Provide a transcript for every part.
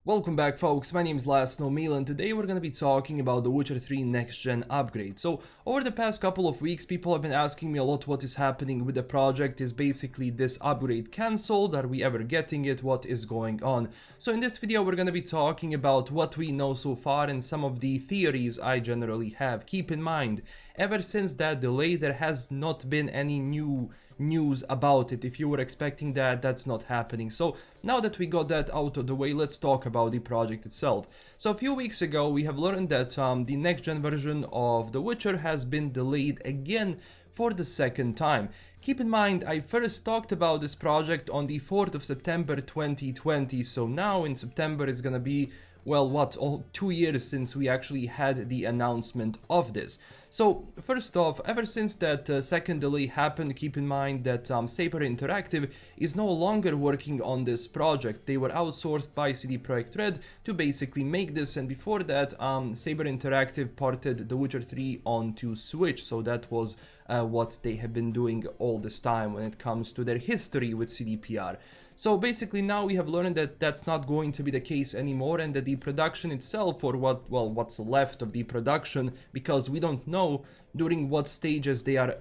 Welcome back, folks. My name is LastKnownMeal, and today we're going to be talking about the Witcher 3 next gen upgrade. So over the past couple of weeks, people have been asking me a lot what is happening with the project. Is basically this upgrade cancelled? Are we ever getting it? What is going on? So in this video we're going to be talking about what we know so far and some of the theories I generally have. Keep in mind, ever since that delay there has not been any new news about it. If you were expecting that, that's not happening. So now that we got that out of the way, let's talk about the project itself. So a few weeks ago we have learned that the next gen version of The Witcher has been delayed again for the second time. Keep in mind, I first talked about this project on the 4th of September 2020, so now in September is gonna be, well, what, 2 years since we actually had the announcement of this. So first off, ever since that second delay happened, keep in mind that Saber Interactive is no longer working on this project. They were outsourced by CD Projekt to basically make this, and before that Saber Interactive ported The Witcher 3 onto Switch, so that was what they have been doing all this time when it comes to their history with CDPR. So basically now we have learned that that's not going to be the case anymore, and that the production itself, or what's left of the production, because we don't know during what stages they are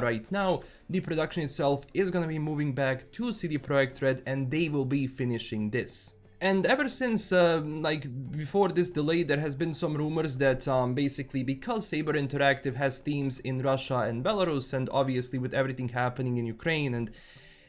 right now, the production itself is going to be moving back to CD Projekt Red, and they will be finishing this. And ever since, before this delay, there has been some rumors that basically because Saber Interactive has teams in Russia and Belarus, and obviously with everything happening in Ukraine and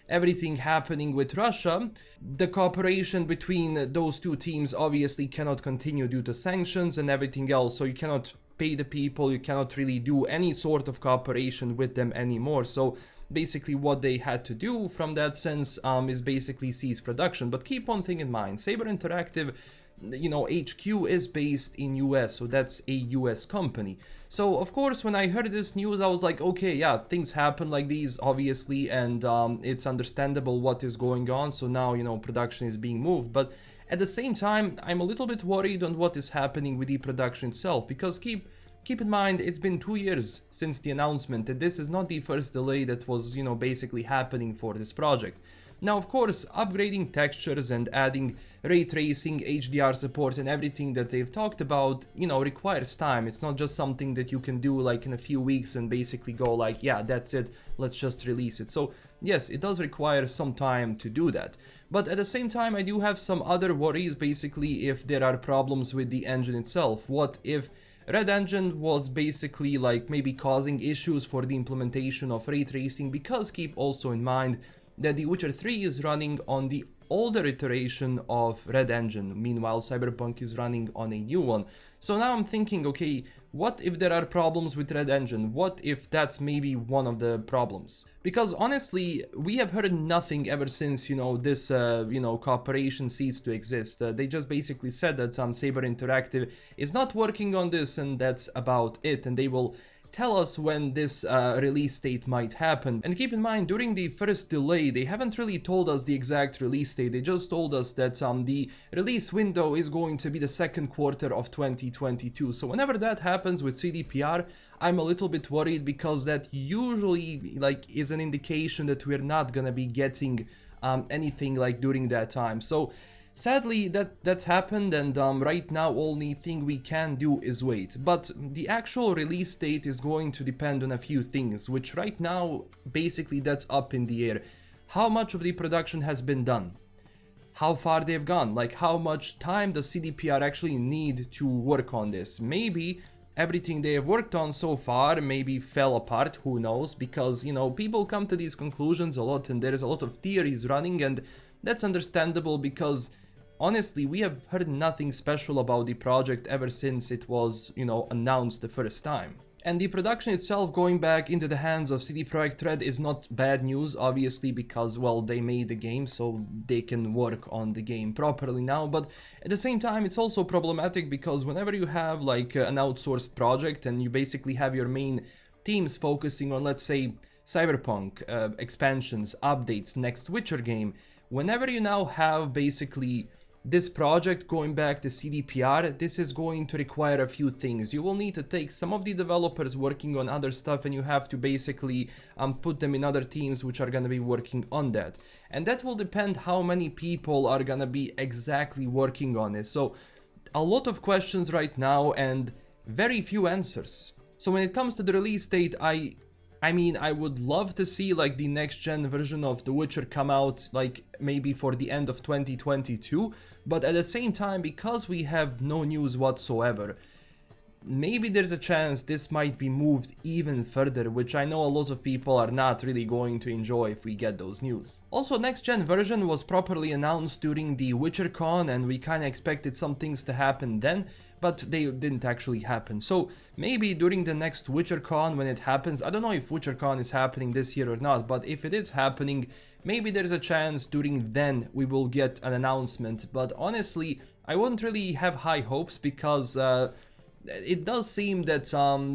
everything happening with Russia, the cooperation between those two teams obviously cannot continue due to sanctions and everything else, so you cannot pay the people, you cannot really do any sort of cooperation with them anymore. So basically what they had to do from that sense is basically cease production. But keep one thing in mind, Saber Interactive, HQ is based in US, so that's a US company. So of course when I heard this news I was like, okay, yeah, things happen like these obviously, and it's understandable what is going on. So now production is being moved, but at the same time I'm a little bit worried on what is happening with the production itself, because keep in mind it's been 2 years since the announcement, and this is not the first delay that was basically happening for this project. Now, of course, upgrading textures and adding ray tracing, HDR support and everything that they've talked about, requires time. It's not just something that you can do like in a few weeks and basically go like, yeah, that's it, let's just release it. So yes, it does require some time to do that. But at the same time, I do have some other worries, basically if there are problems with the engine itself. What if Red Engine was basically like maybe causing issues for the implementation of ray tracing? Because keep also in mind that The Witcher 3 is running on the older iteration of Red Engine, meanwhile Cyberpunk is running on a new one. So now I'm thinking, okay, what if there are problems with Red Engine? What if that's maybe one of the problems? Because honestly, we have heard nothing ever since, this, cooperation ceased to exist. They just basically said that Saber Interactive is not working on this, and that's about it, and they will tell us when this release date might happen. And keep in mind, during the first delay, they haven't really told us the exact release date. They just told us that the release window is going to be the second quarter of 2022. So whenever that happens with CDPR, I'm a little bit worried, because that usually is an indication that we're not gonna be getting anything during that time. So sadly, that's happened, and right now only thing we can do is wait. But the actual release date is going to depend on a few things, which right now basically that's up in the air. How much of the production has been done? How far they've gone? How much time does CDPR actually need to work on this? Maybe everything they have worked on so far maybe fell apart, who knows, because people come to these conclusions a lot, and there's a lot of theories running, and that's understandable, because honestly, we have heard nothing special about the project ever since it was, announced the first time. And the production itself going back into the hands of CD Projekt Red is not bad news, obviously, because, well, they made the game, so they can work on the game properly now. But at the same time, it's also problematic, because whenever you have an outsourced project and you basically have your main teams focusing on, let's say, Cyberpunk, expansions, updates, next Witcher game, whenever you now have basically this project going back to CDPR, this is going to require a few things. You will need to take some of the developers working on other stuff and you have to basically put them in other teams which are going to be working on that. And that will depend how many people are going to be exactly working on it. So a lot of questions right now and very few answers. So when it comes to the release date, I mean, I would love to see like the next gen version of The Witcher come out like maybe for the end of 2022, but at the same time, because we have no news whatsoever, maybe there's a chance this might be moved even further, which I know a lot of people are not really going to enjoy if we get those news. Also, next gen version was properly announced during the WitcherCon and we kinda expected some things to happen then, but they didn't actually happen. So maybe during the next WitcherCon when it happens, I don't know if WitcherCon is happening this year or not, but if it is happening, maybe there's a chance during then we will get an announcement. But honestly, I wouldn't really have high hopes because it does seem that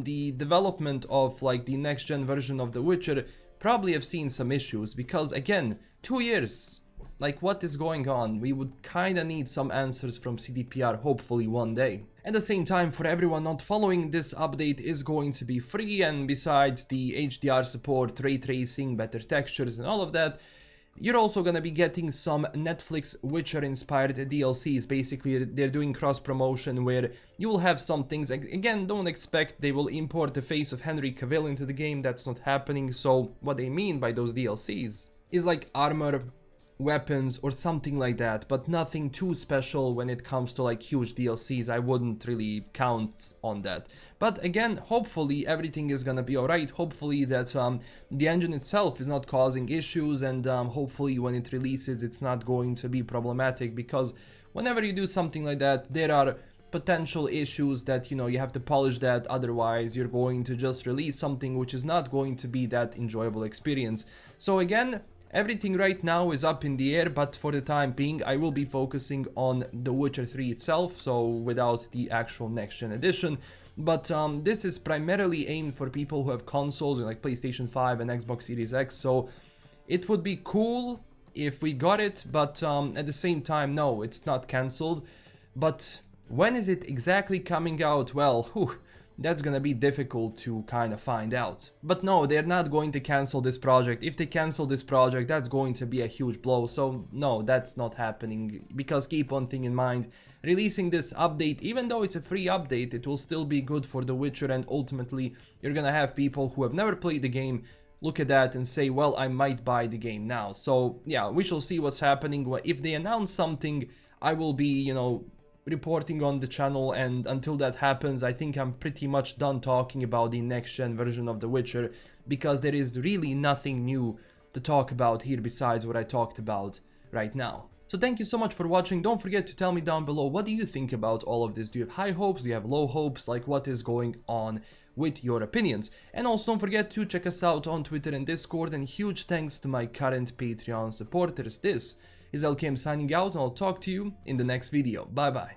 the development of like the next gen version of The Witcher probably have seen some issues because again, 2 years. Like, what is going on? We would kinda need some answers from CDPR hopefully one day. At the same time, for everyone not following, this update is going to be free, and besides the HDR support, ray tracing, better textures and all of that, you're also gonna be getting some Netflix Witcher inspired DLCs. Basically, they're doing cross promotion where you will have some things. Again, don't expect they will import the face of Henry Cavill into the game. That's not happening. So what they mean by those DLCs is like armor, weapons or something like that, but nothing too special when it comes to like huge DLCs. I wouldn't really count on that. But again, hopefully everything is gonna be alright. Hopefully that the engine itself is not causing issues, and hopefully when it releases it's not going to be problematic, because whenever you do something like that, there are potential issues that, you know, you have to polish that, otherwise you're going to just release something which is not going to be that enjoyable experience. So again, everything right now is up in the air, but for the time being, I will be focusing on The Witcher 3 itself, so without the actual next gen edition. But this is primarily aimed for people who have consoles like PlayStation 5 and Xbox Series X, so it would be cool if we got it, but at the same time, no, it's not cancelled. But when is it exactly coming out? Well, that's gonna be difficult to kind of find out. But no, they're not going to cancel this project. If they cancel this project, that's going to be a huge blow. So no, that's not happening, because keep one thing in mind, releasing this update, even though it's a free update, it will still be good for The Witcher, and ultimately you're gonna have people who have never played the game look at that and say, well, I might buy the game now. So yeah, we shall see what's happening. If they announce something, I will be, you know, reporting on the channel, and until that happens, I think I'm pretty much done talking about the next gen version of The Witcher, because there is really nothing new to talk about here besides what I talked about right now. So thank you so much for watching. Don't forget to tell me down below, what do you think about all of this? Do you have high hopes? Do you have low hopes? Like, what is going on with your opinions? And also don't forget to check us out on Twitter and Discord, and huge thanks to my current Patreon supporters. This is LKM signing out, and I'll talk to you in the next video. Bye bye.